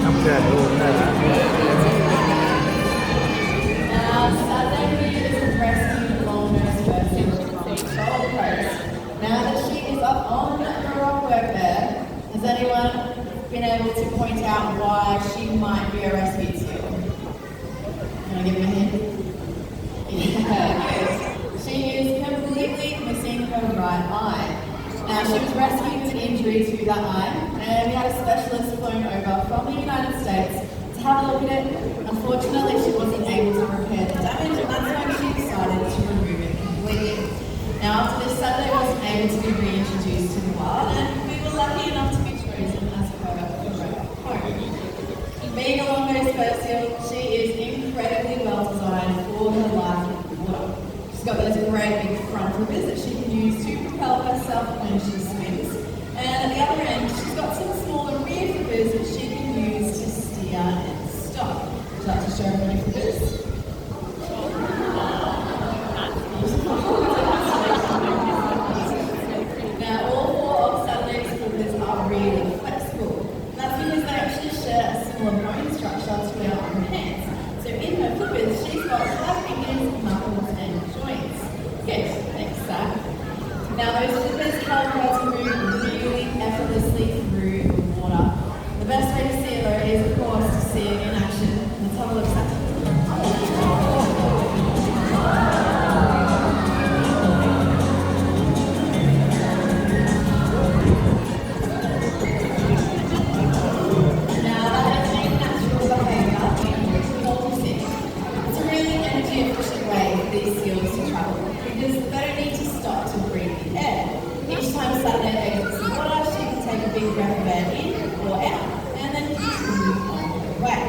Không chơi luôn rồi đó. Saturday is rescued Longnose person from Shoal Coast. Now that she is up on the rockwork there, has anyone been able to point out why she might be a rescued seal? Can I give him a hint? Yeah, she is completely missing her right eye. Now, she was rescued with an injury to that eye, and we had a specialist flown over from the United States to have a look at it. Unfortunately, she wasn't able to repair the damage, and that's when she decided to remove it completely. Now, after this, Saturday wasn't able to be reintroduced to the wild, and we were lucky enough to be chosen as her forever home. Being a Longnose fur seal, she is incredibly well designed for her life in the water. She's got those great big front flippers that she can use to propel herself when she swims. And at the other end, she's got some smaller rear flippers that she can use to steer and stop. Would you like to show everybody flippers? Now, all four of Saturday's flippers are really flexible. And that's because they actually share a similar bone structure to our own hands. So in her flippers, she's got 5 fingers, knuckles, and joints. Good, thanks, Zach. Now, those flippers help her to move really effortlessly through the water. The best way to see it, though, is, of course, to see it in action. Let's have a look, Zach. These seals to travel because they don't need to stop to breathe the air. Each time Saturday exits the water, she can take a big breath of air in or out and then continue on her way.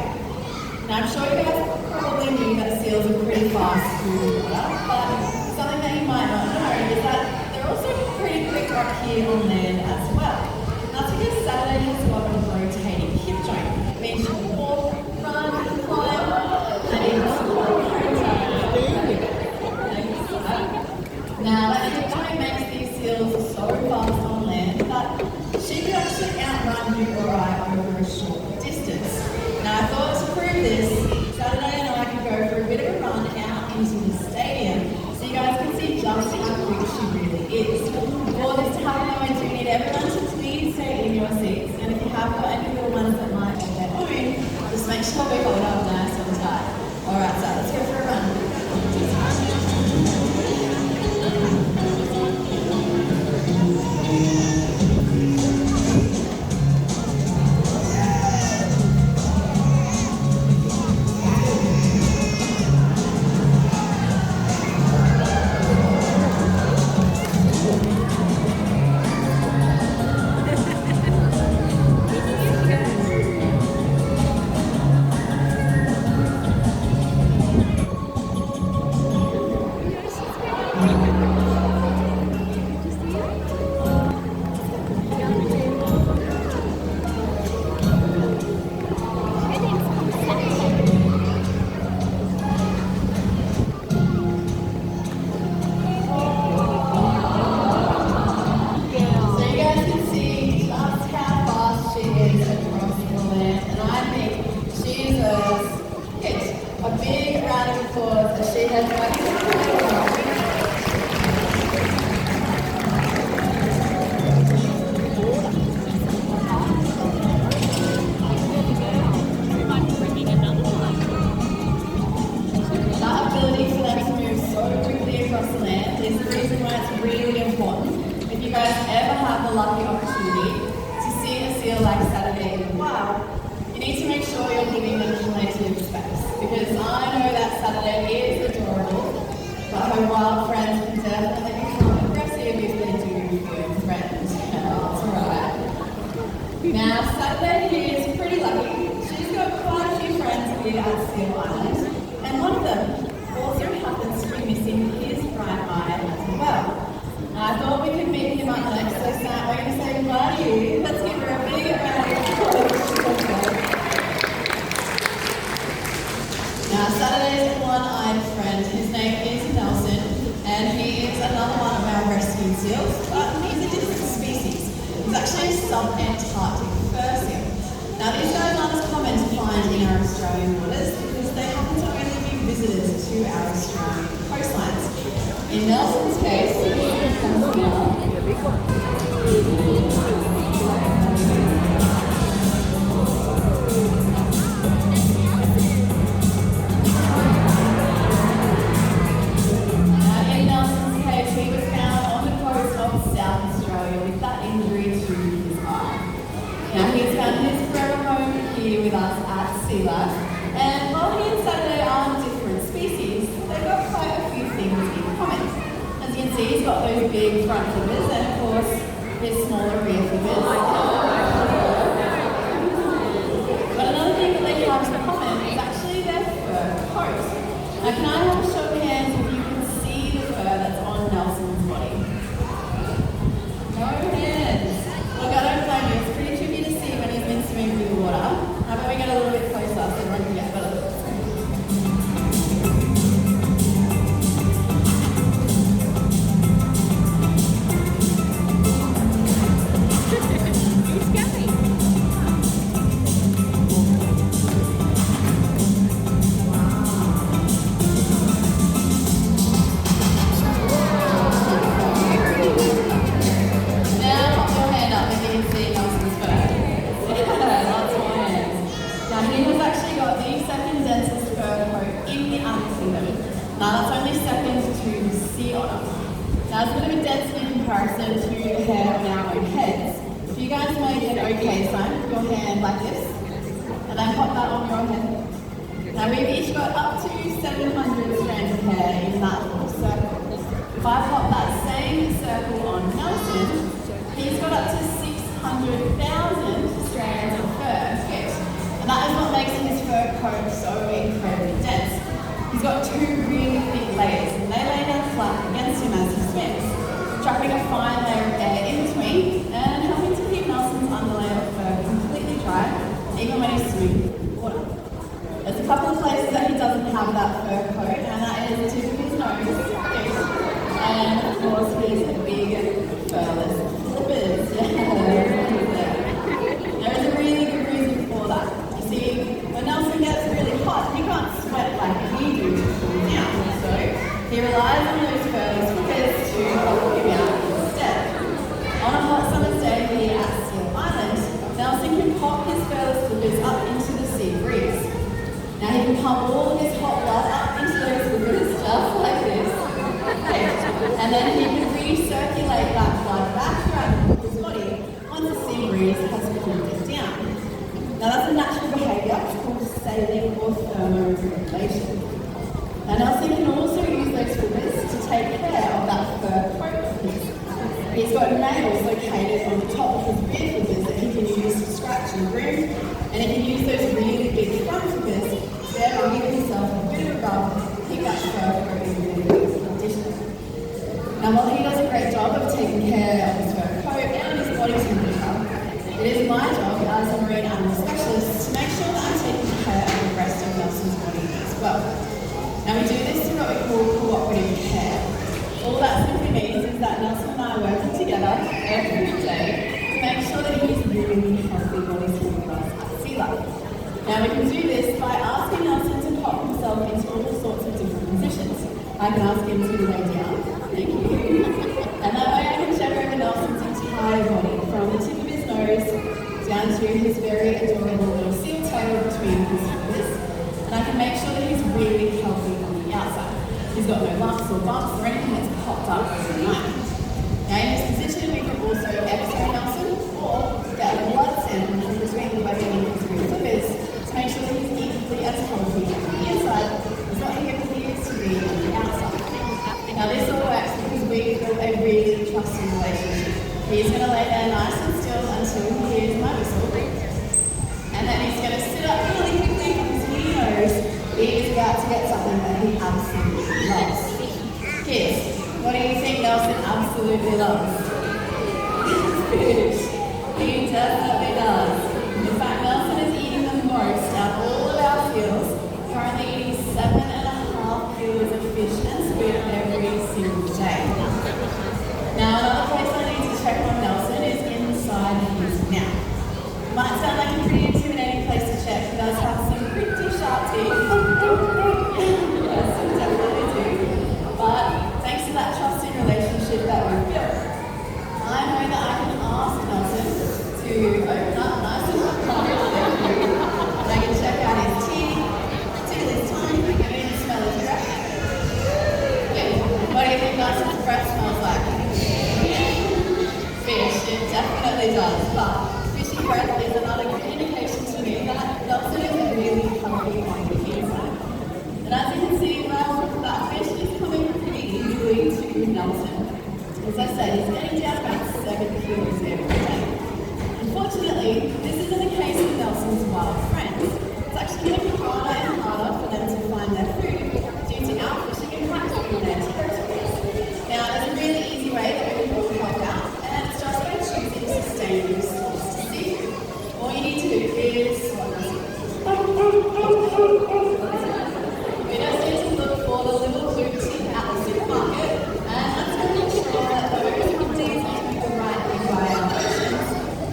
Now I'm sure you guys probably knew that seals are pretty fast through the water, but something that you might not know is that they're also pretty quick up here on land as well. That's because Saturday has got a rotating hip joint. It means she can walk, run, climb, and even squat. Now, that hip joint makes these seals so fast on land that she could actually outrun you or I over a short distance. Now, I thought to prove this, Saturday and I could go for a bit of a run out into the stadium so you guys can see just how quick she really is. For this to happen, I do need everyone to please stay in your seats, and if you have got any little ones that might be their own, just make sure we hold up nice and tight. Alright, so let's go for a run. If you guys ever have the lucky opportunity to see a seal like Saturday in the wild, you need to make sure you're giving them plenty of space, because I know that Saturday is adorable, but her wild friends can definitely become aggressive if they do feel threatened. That's right. Now, Saturday here is pretty lucky. She's got quite a few friends here at Seal Island, and one of them also happens to be missing his right eye as well. I thought we could meet him up next, so Sam, we're going to say goodbye to you. Let's give her a big round of applause. Now, Saturday's one-eyed friend actually a sub-Antarctic fur seal. Now these guys aren't as common to find in our Australian waters because they happen to only be visitors to our Australian coastlines. In Nelson's case, he was found on the coast of South Australia with that injury to his eye. Now he's found his forever home here with us at SeaLab, and while he and Saturday are different species, they've got quite a few things in common. As you can see, he's got those big front flippers and of course his smaller rear flippers. But another thing that they have in common is actually their fur coat. Now can I have a show of hands if you can see the fur that's on Nelson's body? No hands. Look, I don't blame you. It's pretty tricky to see when he's been swimming through the water. How about we get a little bit closer so everyone can get a better look? Now that's only second to sea otter. Now it's a bit of a density in comparison to the hair on our own heads. So you guys make an OK sign with your hand like this, and then pop that on your head. Now we've each got up to 700 strands of hair in that little circle. If I pop that same circle on Nelson, he's got up to 600,000 strands of fur fit. And that is what makes his fur coat so incredibly dense. He's got two really thick layers, and they lay down flat against him as he swims, trapping a fine layer of air in between and helping to keep Nelson's underlayer of fur completely dry, even when he's swimming in the water. There's a couple of places that he doesn't have that fur coat, and that is the tip of his nose, and of course his big furless flippers. There is a really good reason for that. You see, when Nelson gets really hot, he can't sweat like we do to cool down. So he relies on those furless flippers to help him out instead. On a hot summer's day here at Seal Island, Nelson can pop his furless flippers up into the sea breeze. Now he can pump all of his hot blood up into those flippers just like this. And then he can recirculate that blood back throughout his body once the sea breeze has cooled it down. Now that's a natural behaviour called sailing or thermoregulation. Now Nelson can also use those flippers to take care of that fur coat of his. He's got nails located on the top of his rear flippers that he can use to scratch and groom, and he can use those really big front flippers to therefore give himself a bit of a rub to keep that fur coat in really good condition. Now while he does a great job of taking care of his fur coat and his body temperature, it is my job as a marine animal specialist to make sure that I'm taking care of the rest of Nelson's body as well. Now we do this through what we call cooperative care. All that simply means is that Nelson and I are working together every day to make sure that he's really healthy bodies here with us at SeaLab. Now we can do this by asking Nelson to pop himself into all sorts of different positions. I can ask him to lay down, thank you, and that way I can check over Nelson's entire body from the tip of his nose down to his very adorable little seal tail between his fingers, and I can make sure that he's really healthy on the outside. He's got no lumps or bumps or anything that's popped up overnight. Now in this position we can also X-ray Nelson or get a blood sample from between the body and his rear flippers to make sure that he's equally as healthy on the inside as what he appears to be on the outside. Now this all works because we build a really trusting relationship. He's going to lay there nice and still until he hears my whistle. And then he's going to sit up really quickly because he knows he is about to get something that he absolutely loves. Kids, what do you think Nelson absolutely loves? Fish. He definitely does. In fact, Nelson is eating the most out of all of our seals, currently eating 7.5 kilos of fish and squid every single day. Now another place I need to check on Nelson is inside in their territories. Now, there's a really easy way that we can help out, and it's just by choosing sustainable sources to seafood. All you need to do is we just need to look for the little blue tin at the supermarket, and that's going to ensure that those contains the right thing by our oceans.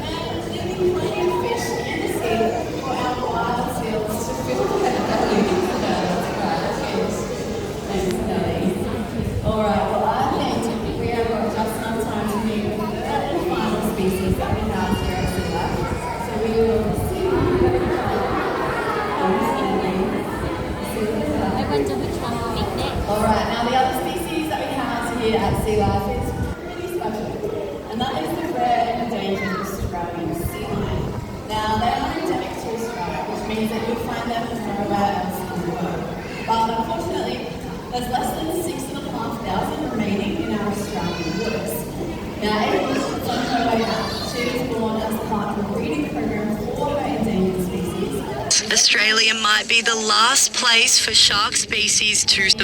And there'll be plenty of fish in the sea for our wild seals to fill their bellies. Alright, well I think we have got just enough time to meet with the third and final species that we have here at Sea Life. So we will see you Alright, now the other species that we have here at Sea Life is pretty special, and that is the rare and endangered Australian sea lion. Now they are endemic to Australia, which means that you'll find them nowhere else in the world. But unfortunately, there's less than 6,500 remaining in our Australian waters. Now, Ava is on her way back. She was born as part of a breeding program for her endangered species. Australia might be the last place for shark species to survive.